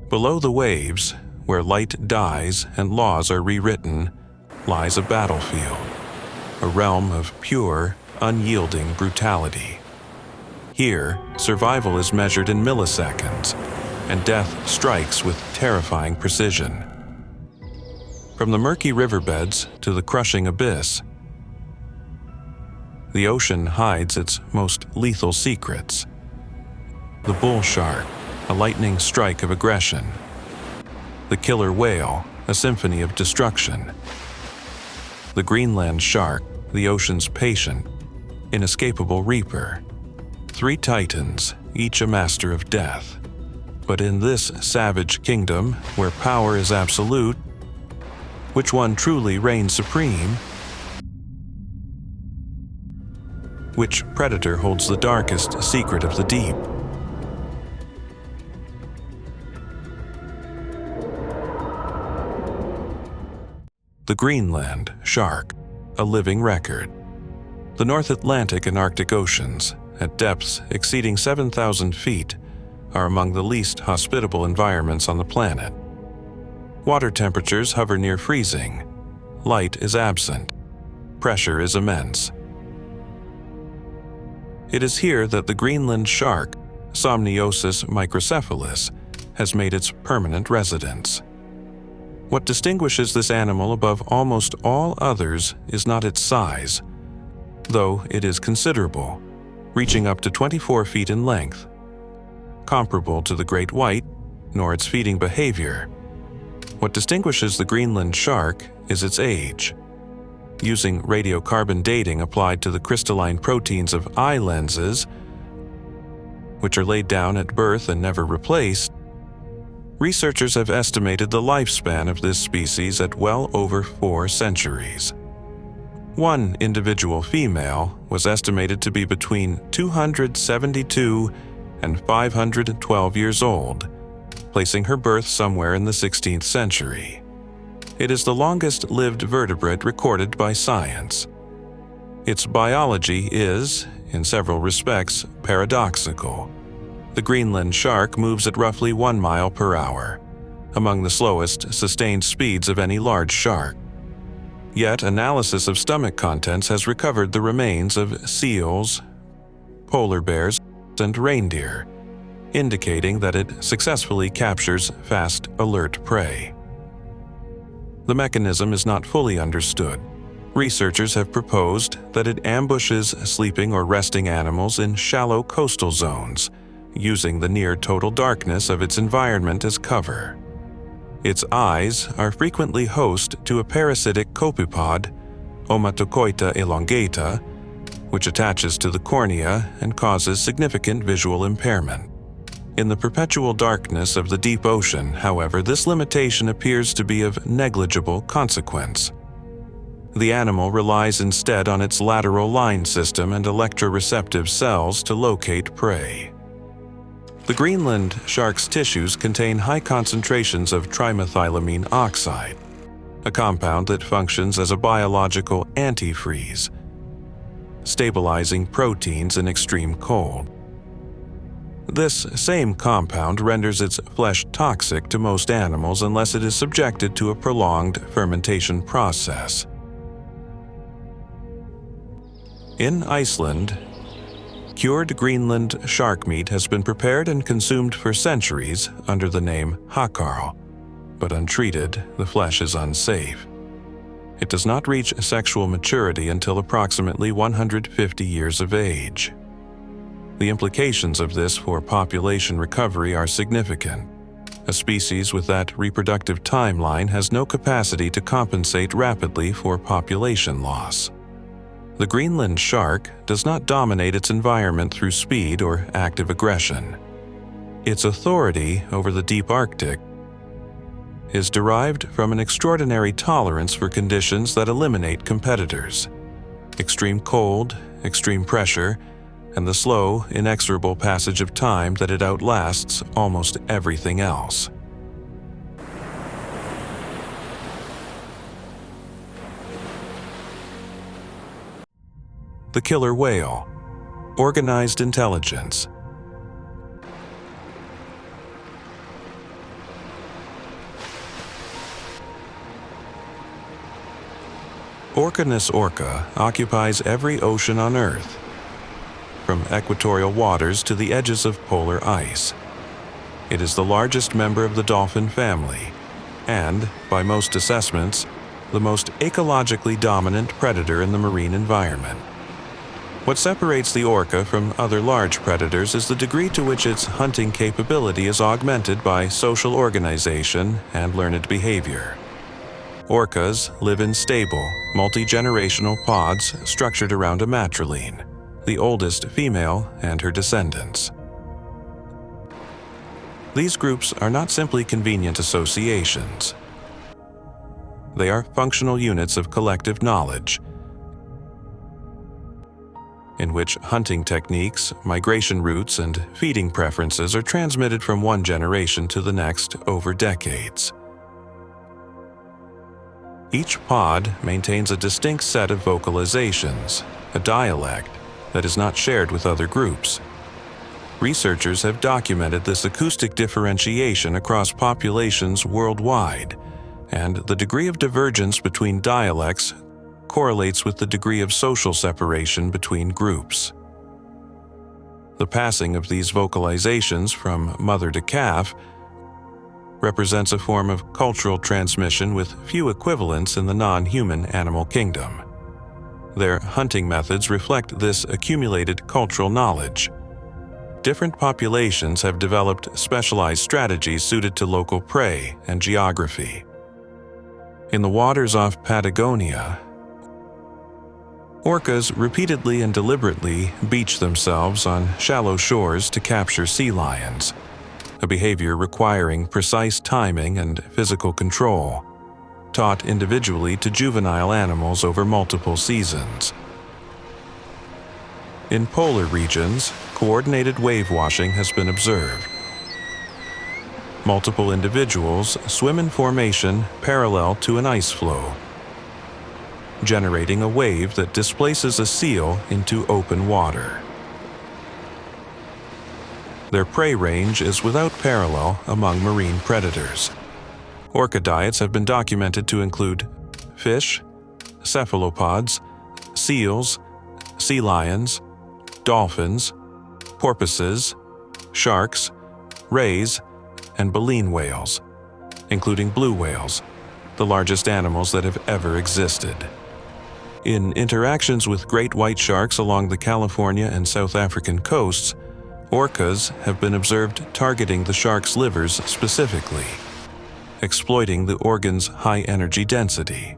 Below the waves, where light dies and laws are rewritten, lies a battlefield, a realm of pure, unyielding brutality. Here, survival is measured in milliseconds, and death strikes with terrifying precision. From the murky riverbeds to the crushing abyss, the ocean hides its most lethal secrets. The bull shark, a lightning strike of aggression. The killer whale, a symphony of destruction. The Greenland shark, the ocean's patient, inescapable reaper. 3 titans, each a master of death. But in this savage kingdom, where power is absolute, which one truly reigns supreme? Which predator holds the darkest secret of the deep? The Greenland Shark, a living record. The North Atlantic and Arctic Oceans, at depths exceeding 7,000 feet, are among the least hospitable environments on the planet. Water temperatures hover near freezing. Light is absent. Pressure is immense. It is here that the Greenland shark, Somniosus microcephalus, has made its permanent residence. What distinguishes this animal above almost all others is not its size, though it is considerable, reaching up to 24 feet in length. Comparable to the great white, nor its feeding behavior. What distinguishes the Greenland shark is its age. Using radiocarbon dating applied to the crystalline proteins of eye lenses, which are laid down at birth and never replaced, researchers have estimated the lifespan of this species at well over 4 centuries. One individual female was estimated to be between 272 and 512 years old, placing her birth somewhere in the 16th century. It is the longest-lived vertebrate recorded by science. Its biology is, in several respects, paradoxical. The Greenland shark moves at roughly 1 mile per hour, among the slowest sustained speeds of any large shark. Yet analysis of stomach contents has recovered the remains of seals, polar bears, and reindeer, indicating that it successfully captures fast, alert prey. The mechanism is not fully understood. Researchers have proposed that it ambushes sleeping or resting animals in shallow coastal zones, using the near-total darkness of its environment as cover. Its eyes are frequently host to a parasitic copepod, Omatocoita elongata, which attaches to the cornea and causes significant visual impairment. In the perpetual darkness of the deep ocean, however, this limitation appears to be of negligible consequence. The animal relies instead on its lateral line system and electroreceptive cells to locate prey. The Greenland shark's tissues contain high concentrations of trimethylamine oxide, a compound that functions as a biological antifreeze, stabilizing proteins in extreme cold. This same compound renders its flesh toxic to most animals unless it is subjected to a prolonged fermentation process. In Iceland, cured Greenland shark meat has been prepared and consumed for centuries under the name hakarl, but untreated, the flesh is unsafe. It does not reach sexual maturity until approximately 150 years of age. The implications of this for population recovery are significant. A species with that reproductive timeline has no capacity to compensate rapidly for population loss. The Greenland shark does not dominate its environment through speed or active aggression. Its authority over the deep Arctic is derived from an extraordinary tolerance for conditions that eliminate competitors: extreme cold, extreme pressure, and the slow, inexorable passage of time that it outlasts almost everything else. The killer whale, Organised intelligence. Orcanus orca occupies every ocean on Earth, from equatorial waters to the edges of polar ice. It is the largest member of the dolphin family, and, by most assessments, the most ecologically dominant predator in the marine environment. What separates the orca from other large predators is the degree to which its hunting capability is augmented by social organization and learned behavior. Orcas live in stable, multi-generational pods structured around a matriline, the oldest female and her descendants. These groups are not simply convenient associations. They are functional units of collective knowledge, in which hunting techniques, migration routes, and feeding preferences are transmitted from one generation to the next over decades. Each pod maintains a distinct set of vocalizations, a dialect, that is not shared with other groups. Researchers have documented this acoustic differentiation across populations worldwide, and the degree of divergence between dialects correlates with the degree of social separation between groups. The passing of these vocalizations from mother to calf represents a form of cultural transmission with few equivalents in the non-human animal kingdom. Their hunting methods reflect this accumulated cultural knowledge. Different populations have developed specialized strategies suited to local prey and geography. In the waters off Patagonia, orcas repeatedly and deliberately beach themselves on shallow shores to capture sea lions, a behavior requiring precise timing and physical control, taught individually to juvenile animals over multiple seasons. In polar regions, coordinated wave washing has been observed. Multiple individuals swim in formation parallel to an ice floe, generating a wave that displaces a seal into open water. Their prey range is without parallel among marine predators. Orca diets have been documented to include fish, cephalopods, seals, sea lions, dolphins, porpoises, sharks, rays, and baleen whales, including blue whales, the largest animals that have ever existed. In interactions with great white sharks along the California and South African coasts, orcas have been observed targeting the shark's livers specifically, exploiting the organ's high energy density.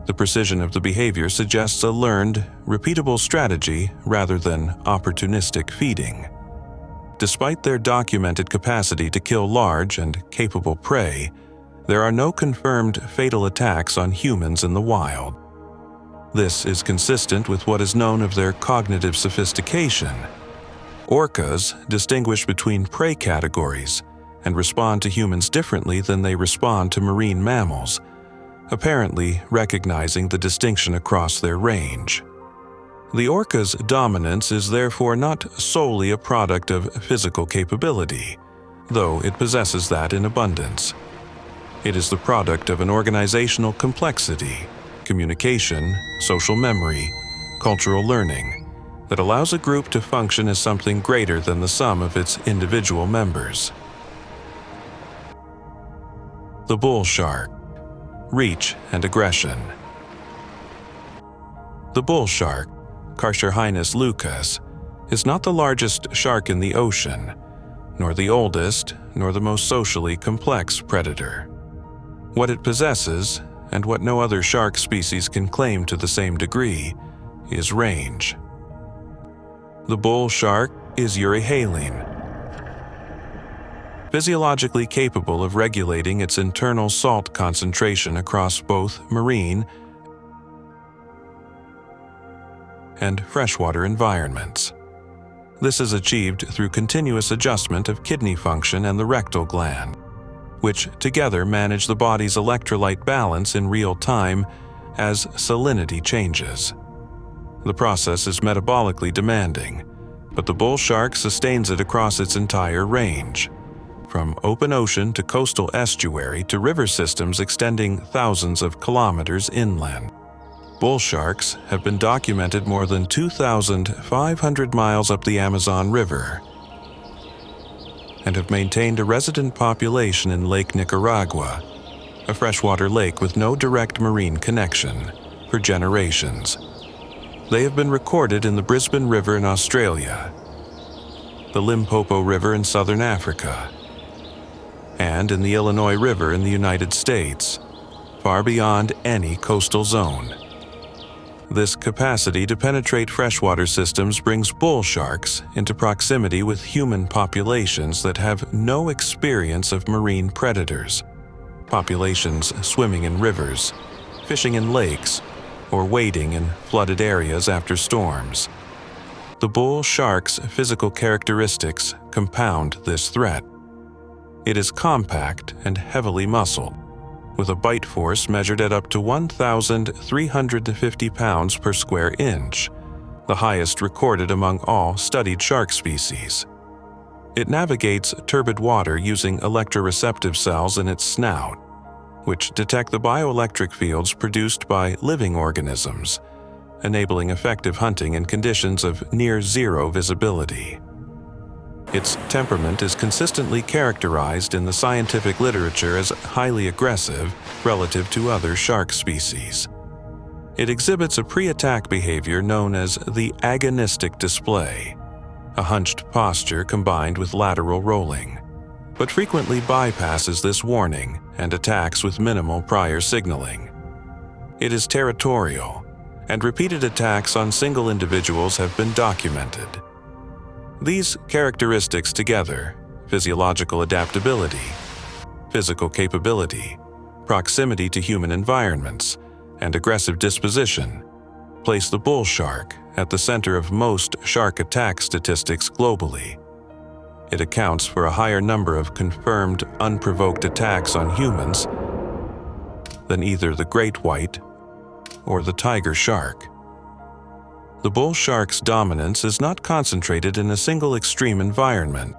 The precision of the behavior suggests a learned, repeatable strategy rather than opportunistic feeding. Despite their documented capacity to kill large and capable prey, there are no confirmed fatal attacks on humans in the wild. This is consistent with what is known of their cognitive sophistication. Orcas distinguish between prey categories and respond to humans differently than they respond to marine mammals, apparently recognizing the distinction across their range. The orca's dominance is therefore not solely a product of physical capability, though it possesses that in abundance. It is the product of an organizational complexity, communication, social memory, cultural learning, that allows a group to function as something greater than the sum of its individual members. The bull shark. Reach and aggression. The bull shark, Carcharhinus lucas, is not the largest shark in the ocean, nor the oldest, nor the most socially complex predator. What it possesses, and what no other shark species can claim to the same degree, is range. The bull shark is euryhaline, physiologically capable of regulating its internal salt concentration across both marine and freshwater environments. This is achieved through continuous adjustment of kidney function and the rectal gland, which together manage the body's electrolyte balance in real time as salinity changes. The process is metabolically demanding, but the bull shark sustains it across its entire range, from open ocean to coastal estuary to river systems extending thousands of kilometers inland. bull sharks have been documented more than 2,500 miles up the Amazon River and have maintained a resident population in Lake Nicaragua, a freshwater lake with no direct marine connection, for generations. They have been recorded in the Brisbane River in Australia, the Limpopo River in southern Africa, and in the Illinois River in the United States, far beyond any coastal zone. This capacity to penetrate freshwater systems brings bull sharks into proximity with human populations that have no experience of marine predators, populations swimming in rivers, fishing in lakes, or wading in flooded areas after storms. The bull shark's physical characteristics compound this threat. It is compact and heavily muscled, with a bite force measured at up to 1,350 pounds per square inch, the highest recorded among all studied shark species. It navigates turbid water using electroreceptive cells in its snout, which detect the bioelectric fields produced by living organisms, enabling effective hunting in conditions of near-zero visibility. Its temperament is consistently characterized in the scientific literature as highly aggressive relative to other shark species. It exhibits a pre-attack behavior known as the agonistic display, a hunched posture combined with lateral rolling, but frequently bypasses this warning and attacks with minimal prior signaling. It is territorial, and repeated attacks on single individuals have been documented. These characteristics together, physiological adaptability, physical capability, proximity to human environments, and aggressive disposition, place the bull shark at the center of most shark attack statistics globally. It accounts for a higher number of confirmed unprovoked attacks on humans than either the great white or the tiger shark. The bull shark's dominance is not concentrated in a single extreme environment,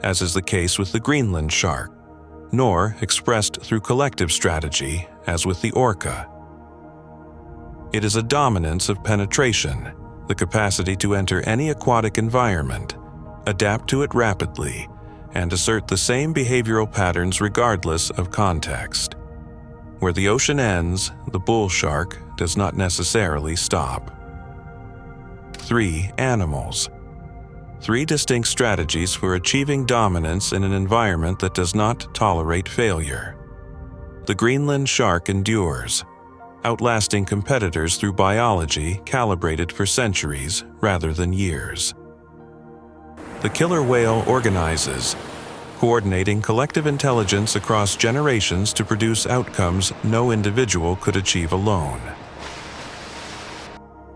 as is the case with the Greenland shark, nor expressed through collective strategy, as with the orca. It is a dominance of penetration, the capacity to enter any aquatic environment, adapt to it rapidly, and assert the same behavioral patterns regardless of context. Where the ocean ends, the bull shark does not necessarily stop. 3. Animals. 3 distinct strategies for achieving dominance in an environment that does not tolerate failure. The Greenland shark endures, outlasting competitors through biology calibrated for centuries rather than years. The killer whale organizes, coordinating collective intelligence across generations to produce outcomes no individual could achieve alone.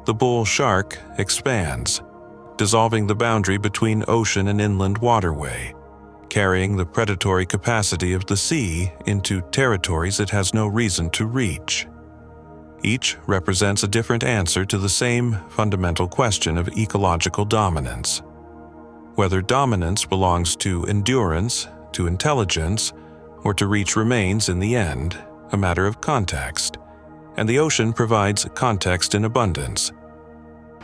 The bull shark expands, dissolving the boundary between ocean and inland waterway, carrying the predatory capacity of the sea into territories it has no reason to reach. Each represents a different answer to the same fundamental question of ecological dominance. Whether dominance belongs to endurance, to intelligence, or to reach remains in the end a matter of context, and the ocean provides context in abundance.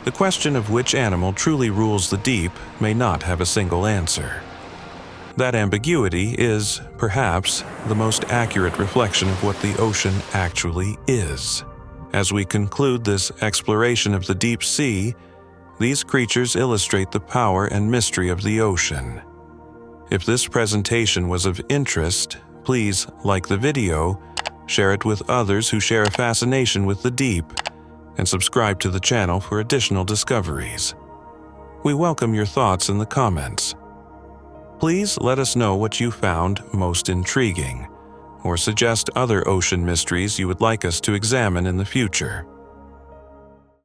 The question of which animal truly rules the deep may not have a single answer. That ambiguity is, perhaps, the most accurate reflection of what the ocean actually is. As we conclude this exploration of the deep sea, these creatures illustrate the power and mystery of the ocean. If this presentation was of interest, please like the video, share it with others who share a fascination with the deep, and subscribe to the channel for additional discoveries. We welcome your thoughts in the comments. Please let us know what you found most intriguing, or suggest other ocean mysteries you would like us to examine in the future.